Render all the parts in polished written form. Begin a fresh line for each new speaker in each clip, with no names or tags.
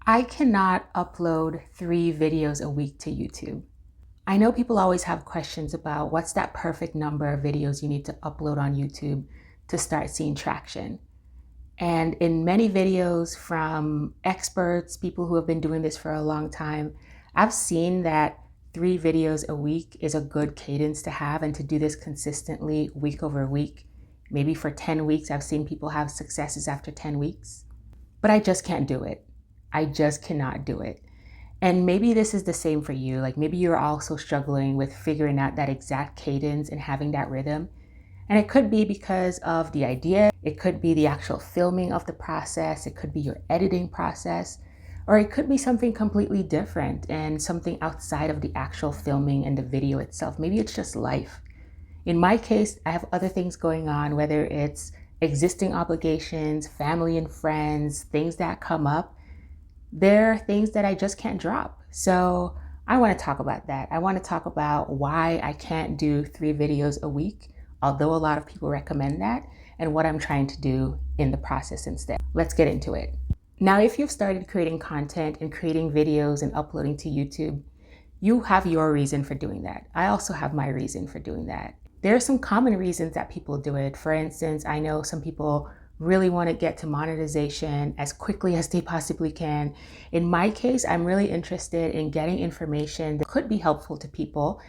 I cannot upload 3 videos a week to YouTube. I know people always have questions about what's that perfect number of videos you need to upload on YouTube to start seeing traction. And in many videos from experts, people who have been doing this for a long time, I've seen that 3 videos a week is a good cadence to have, and to do this consistently week over week. Maybe for 10 weeks, I've seen people have successes after 10 weeks, but I just can't do it. I just cannot do it. And maybe this is the same for you. Like maybe you're also struggling with figuring out that exact cadence and having that rhythm. And it could be because of the idea, it could be the actual filming of the process, it could be your editing process, or it could be something completely different and something outside of the actual filming and the video itself. Maybe it's just life. In my case, I have other things going on, whether it's existing obligations, family and friends, things that come up. There are things that I just can't drop. So I want to talk about that. I want to talk about why I can't do 3 videos a week, although a lot of people recommend that, and what I'm trying to do in the process instead. Let's get into it. Now, if you've started creating content and creating videos and uploading to YouTube, you have your reason for doing that. I also have my reason for doing that. There are some common reasons that people do it. For instance, I know some people really want to get to monetization as quickly as they possibly can. In my case, I'm really interested in getting information that could be helpful to people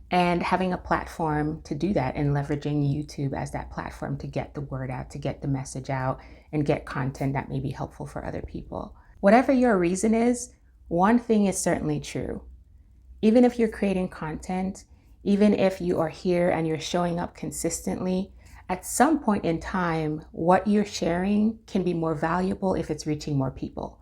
and having a platform to do that, and leveraging YouTube as that platform to get the word out, to get the message out, and get content that may be helpful for other people. Whatever your reason is, one thing is certainly true. Even if you're creating content, even if you are here and you're showing up consistently, at some point in time, what you're sharing can be more valuable if it's reaching more people.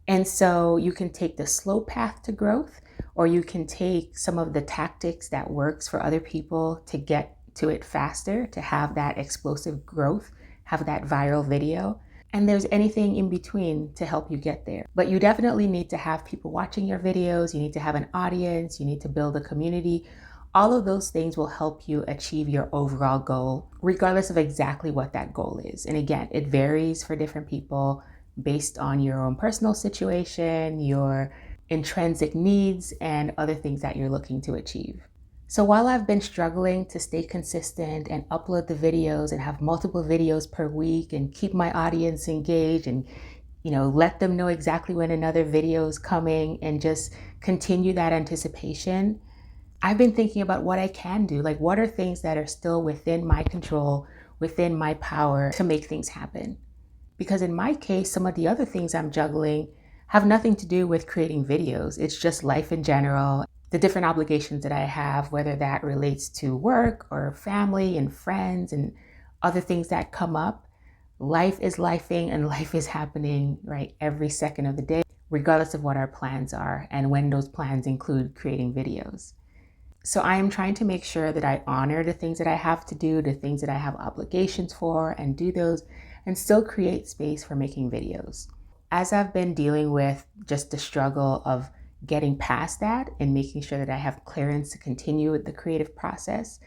And so you can take the slow path to growth, or you can take some of the tactics that works for other people to get to it faster, to have that explosive growth, have that viral video. And there's anything in between to help you get there. But you definitely need to have people watching your videos. You need to have an audience. You need to build a community. All of those things will help you achieve your overall goal, regardless of exactly what that goal is. And again, it varies for different people based on your own personal situation, your intrinsic needs, and other things that you're looking to achieve. So while I've been struggling to stay consistent and upload the videos and have multiple videos per week and keep my audience engaged and let them know exactly when another video is coming and just continue that anticipation, I've been thinking about what I can do. Like, what are things that are still within my control, within my power to make things happen? Because in my case, some of the other things I'm juggling have nothing to do with creating videos. It's just life in general, the different obligations that I have, whether that relates to work or family and friends and other things that come up. Life is lifing and life is happening, right, every second of the day, regardless of what our plans are and when those plans include creating videos. So I am trying to make sure that I honor the things that I have to do, the things that I have obligations for, and do those, and still create space for making videos. As I've been dealing with just the struggle of getting past that and making sure that I have clearance to continue with the creative process,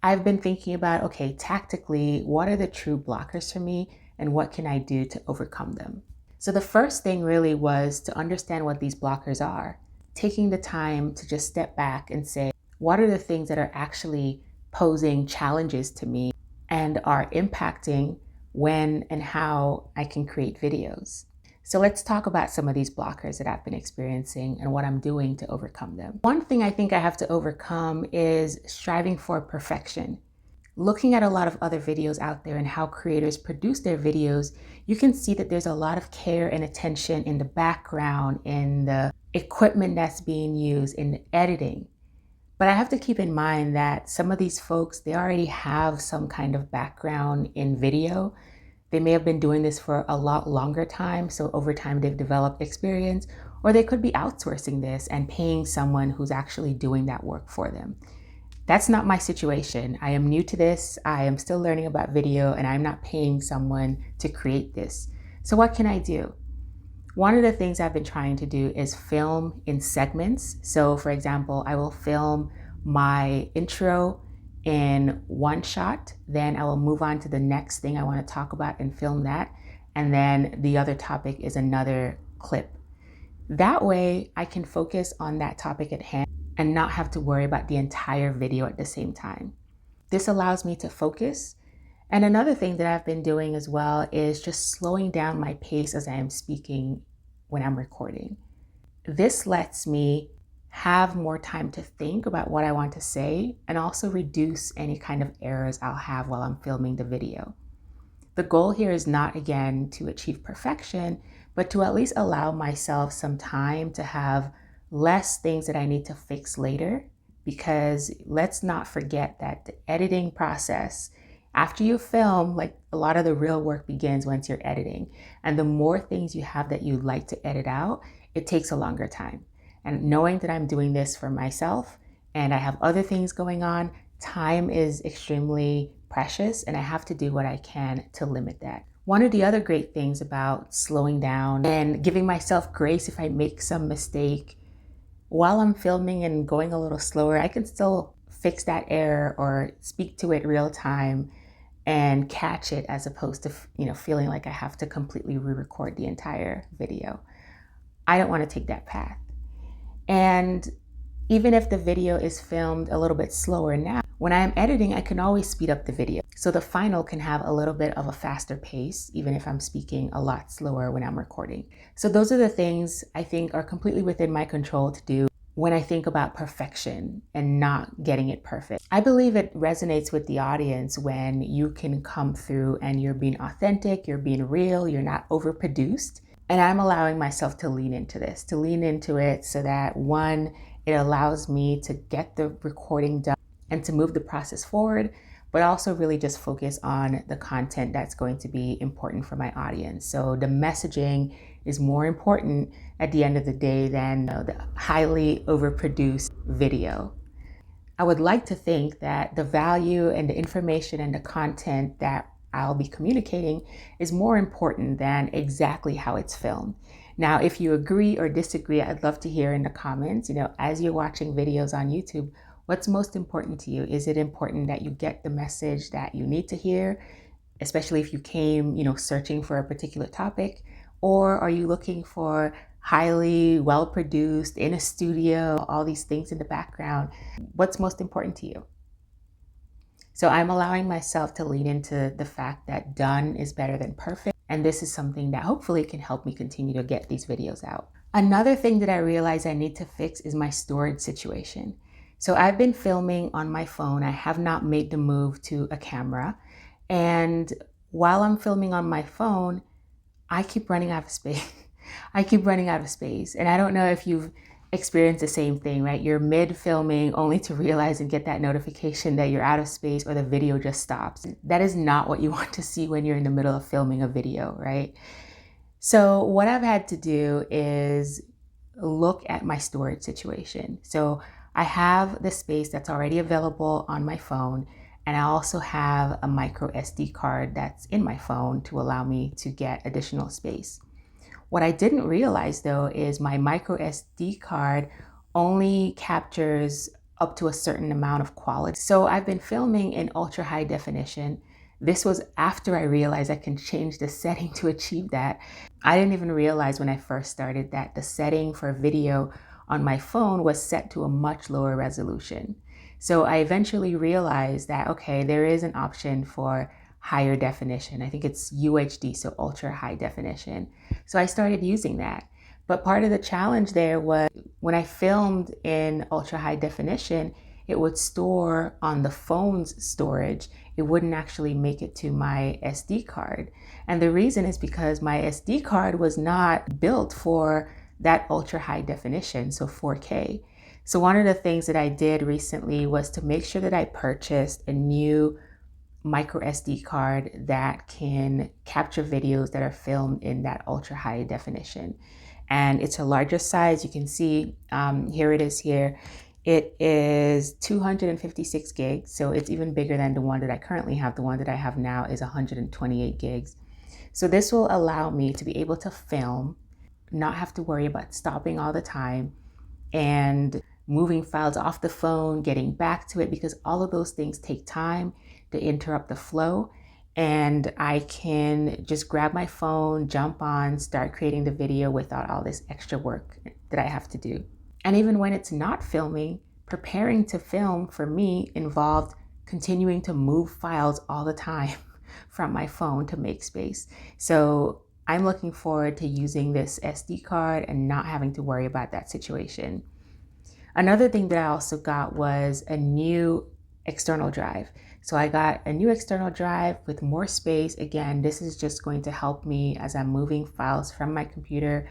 I've been thinking about, okay, tactically, what are the true blockers for me and what can I do to overcome them? So the first thing really was to understand what these blockers are, taking the time to just step back and say, what are the things that are actually posing challenges to me and are impacting when and how I can create videos? So let's talk about some of these blockers that I've been experiencing and what I'm doing to overcome them. One thing I think I have to overcome is striving for perfection. Looking at a lot of other videos out there and how creators produce their videos, you can see that there's a lot of care and attention in the background, in the equipment that's being used, in the editing. But I have to keep in mind that some of these folks, they already have some kind of background in video. They may have been doing this for a lot longer time, so over time they've developed experience, or they could be outsourcing this and paying someone who's actually doing that work for them. That's not my situation. I am new to this. I am still learning about video, and I'm not paying someone to create this. So what can I do? One of the things I've been trying to do is film in segments. So for example, I will film my intro in one shot, then I will move on to the next thing I want to talk about and film that. And then the other topic is another clip. That way I can focus on that topic at hand and not have to worry about the entire video at the same time. This allows me to focus. And another thing that I've been doing as well is just slowing down my pace as I am speaking when I'm recording. This lets me have more time to think about what I want to say and also reduce any kind of errors I'll have while I'm filming the video. The goal here is not, again, to achieve perfection, but to at least allow myself some time to have less things that I need to fix later, because let's not forget that the editing process, after you film, like a lot of the real work begins once you're editing. And the more things you have that you like to edit out, it takes a longer time. And knowing that I'm doing this for myself and I have other things going on, time is extremely precious and I have to do what I can to limit that. One of the other great things about slowing down and giving myself grace if I make some mistake while I'm filming and going a little slower, I can still fix that error or speak to it real time and catch it, as opposed to, feeling like I have to completely re-record the entire video. I don't want to take that path. And even if the video is filmed a little bit slower now, when I'm editing, I can always speed up the video. So the final can have a little bit of a faster pace, even if I'm speaking a lot slower when I'm recording. So those are the things I think are completely within my control to do when I think about perfection and not getting it perfect. I believe it resonates with the audience when you can come through and you're being authentic, you're being real, you're not overproduced. And I'm allowing myself to lean into this, to lean into it so that, one, it allows me to get the recording done and to move the process forward, but also really just focus on the content that's going to be important for my audience. So the messaging is more important at the end of the day than the highly overproduced video. I would like to think that the value and the information and the content that I'll be communicating is more important than exactly how it's filmed. Now, if you agree or disagree, I'd love to hear in the comments. As you're watching videos on YouTube, what's most important to you? Is it important that you get the message that you need to hear, especially if you came, searching for a particular topic? Or are you looking for highly well-produced, in a studio, all these things in the background? What's most important to you? So I'm allowing myself to lean into the fact that done is better than perfect. And this is something that hopefully can help me continue to get these videos out. Another thing that I realize I need to fix is my storage situation. So I've been filming on my phone. I have not made the move to a camera. And while I'm filming on my phone, I keep running out of space. I keep running out of space. And I don't know if you've experienced the same thing, right? You're mid filming only to realize and get that notification that you're out of space or the video just stops. That is not what you want to see when you're in the middle of filming a video, right? So what I've had to do is look at my storage situation. So I have the space that's already available on my phone, and I also have a micro SD card that's in my phone to allow me to get additional space. What I didn't realize though is my micro SD card only captures up to a certain amount of quality. So I've been filming in ultra high definition. This was after I realized I can change the setting to achieve that. I didn't even realize when I first started that the setting for video on my phone was set to a much lower resolution. So I eventually realized that, okay, there is an option for higher definition. I think it's UHD, so ultra high definition. So I started using that. But part of the challenge there was when I filmed in ultra high definition, it would store on the phone's storage. It wouldn't actually make it to my SD card. And the reason is because my SD card was not built for that ultra high definition, so 4K. So one of the things that I did recently was to make sure that I purchased a new micro SD card that can capture videos that are filmed in that ultra high definition. And it's a larger size. You can see, here it is here. It is 256 gigs. So it's even bigger than the one that I currently have. The one that I have now is 128 gigs. So this will allow me to be able to film, not have to worry about stopping all the time and moving files off the phone, getting back to it, because all of those things take time to interrupt the flow. and I can just grab my phone, jump on, start creating the video without all this extra work that I have to do. And even when it's not filming, preparing to film for me involved continuing to move files all the time from my phone to make space. So I'm looking forward to using this SD card and not having to worry about that situation. Another thing that I also got was a new external drive. So I got a new external drive with more space. Again, this is just going to help me as I'm moving files from my computer,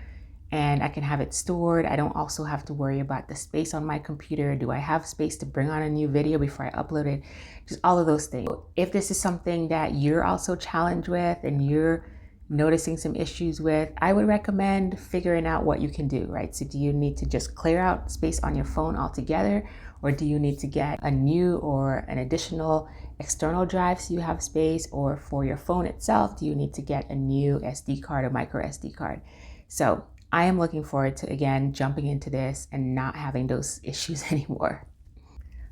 and I can have it stored. I don't also have to worry about the space on my computer. Do I have space to bring on a new video before I upload it? Just all of those things. If this is something that you're also challenged with and you're noticing some issues with, I would recommend figuring out what you can do, right? So do you need to just clear out space on your phone altogether? Or do you need to get a new or an additional external drive so you have space? Or for your phone itself, do you need to get a new SD card or micro SD card? So I am looking forward to, again, jumping into this and not having those issues anymore.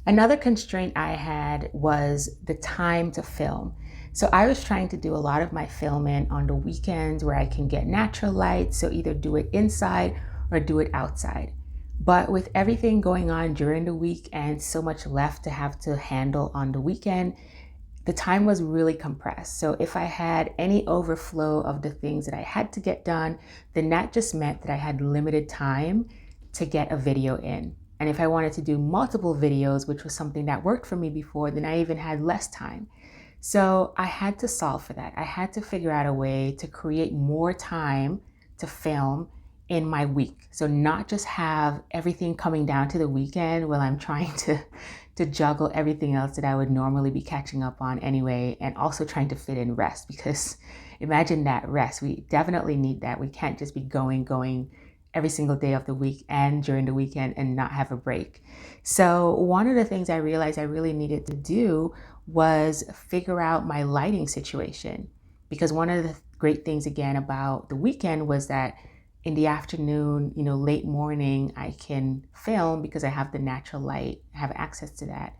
Another constraint I had was the time to film. So I was trying to do a lot of my filming on the weekends where I can get natural light, so either do it inside or do it outside. But with everything going on during the week and so much left to have to handle on the weekend, the time was really compressed. So if I had any overflow of the things that I had to get done, then that just meant that I had limited time to get a video in. And if I wanted to do multiple videos, which was something that worked for me before, then I even had less time. So I had to solve for that. I had to figure out a way to create more time to film in my week. So not just have everything coming down to the weekend while I'm trying to juggle everything else that I would normally be catching up on anyway, and also trying to fit in rest, because imagine that rest. We definitely need that. We can't just be going every single day of the week and during the weekend and not have a break. So one of the things I realized I really needed to do was figure out my lighting situation, because one of the great things again about the weekend was that in the afternoon, late morning, I can film because I have the natural light, have access to that.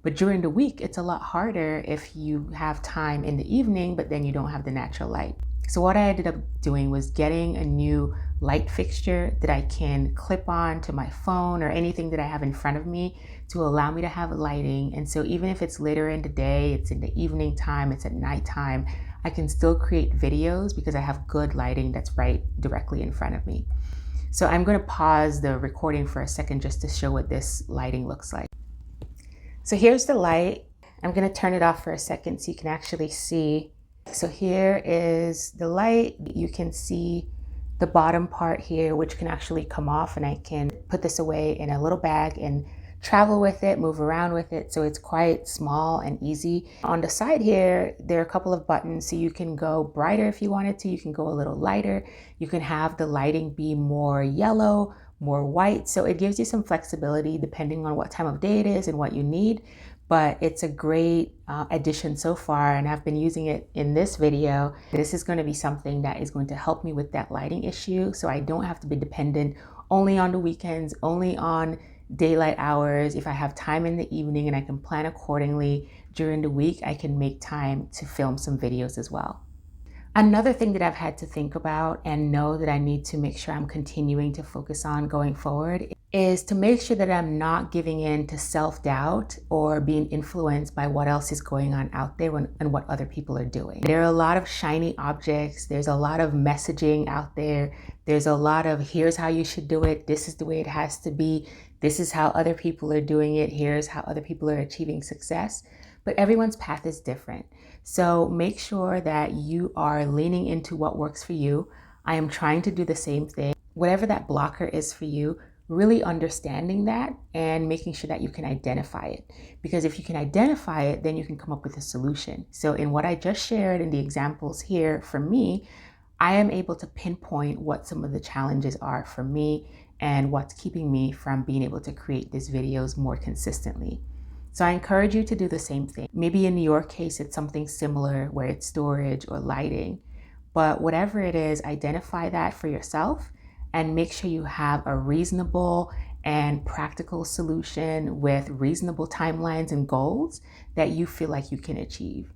But during the week, it's a lot harder if you have time in the evening, but then you don't have the natural light. So what I ended up doing was getting a new light fixture that I can clip on to my phone or anything that I have in front of me to allow me to have lighting. And so even if it's later in the day, it's in the evening time, it's at nighttime, I can still create videos because I have good lighting that's right directly in front of me. So I'm going to pause the recording for a second just to show what this lighting looks like. So here's the light. I'm going to turn it off for a second so you can actually see. So here is the light. You can see the bottom part here, which can actually come off, and I can put this away in a little bag and travel with it, move around with it. So it's quite small and easy. On the side here, there are a couple of buttons. So you can go brighter if you wanted to. You can go a little lighter. You can have the lighting be more yellow, more white. So it gives you some flexibility depending on what time of day it is and what you need. But it's a great addition so far, and I've been using it in this video. This is going to be something that is going to help me with that lighting issue, so I don't have to be dependent only on the weekends, only on daylight hours. If I have time in the evening and I can plan accordingly during the week, I can make time to film some videos as well. Another thing that I've had to think about and know that I need to make sure I'm continuing to focus on going forward is to make sure that I'm not giving in to self-doubt or being influenced by what else is going on out there and what other people are doing. There are a lot of shiny objects. There's a lot of messaging out there. There's a lot of here's how you should do it. This is the way it has to be. This is how other people are doing it. Here's how other people are achieving success. But everyone's path is different. So make sure that you are leaning into what works for you. I am trying to do the same thing. Whatever that blocker is for you, really understanding that and making sure that you can identify it. Because if you can identify it, then you can come up with a solution. So in what I just shared in the examples here for me, I am able to pinpoint what some of the challenges are for me and what's keeping me from being able to create these videos more consistently. So I encourage you to do the same thing. Maybe in your case, it's something similar where it's storage or lighting, but whatever it is, identify that for yourself and make sure you have a reasonable and practical solution with reasonable timelines and goals that you feel like you can achieve.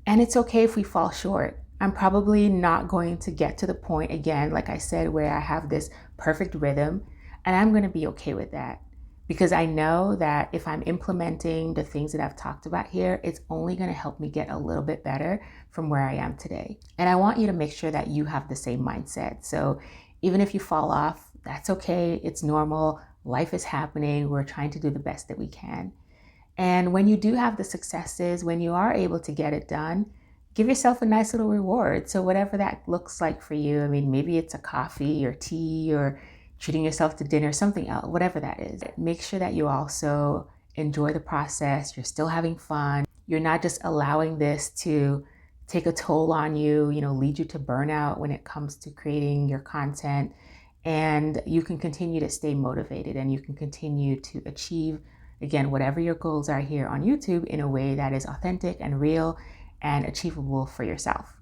And it's okay if we fall short. I'm probably not going to get to the point again, like I said, where I have this perfect rhythm, and I'm going to be okay with that because I know that if I'm implementing the things that I've talked about here, it's only going to help me get a little bit better from where I am today. And I want you to make sure that you have the same mindset. So even if you fall off, that's okay. It's normal. Life is happening. We're trying to do the best that we can. And when you do have the successes, when you are able to get it done, give yourself a nice little reward. So whatever that looks like for you, I mean, maybe it's a coffee or tea or treating yourself to dinner, something else, whatever that is. Make sure that you also enjoy the process. You're still having fun. You're not just allowing this to take a toll on you, lead you to burnout when it comes to creating your content. And you can continue to stay motivated and you can continue to achieve, again, whatever your goals are here on YouTube in a way that is authentic and real and achievable for yourself.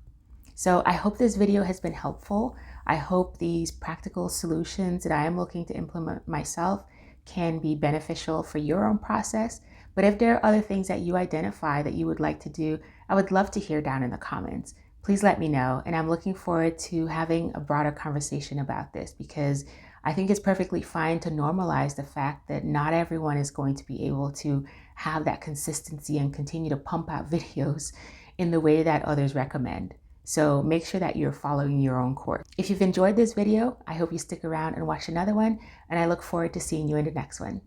So I hope this video has been helpful. I hope these practical solutions that I am looking to implement myself can be beneficial for your own process. But if there are other things that you identify that you would like to do, I would love to hear down in the comments. Please let me know. And I'm looking forward to having a broader conversation about this because I think it's perfectly fine to normalize the fact that not everyone is going to be able to have that consistency and continue to pump out videos in the way that others recommend. So make sure that you're following your own course. If you've enjoyed this video, I hope you stick around and watch another one, and I look forward to seeing you in the next one.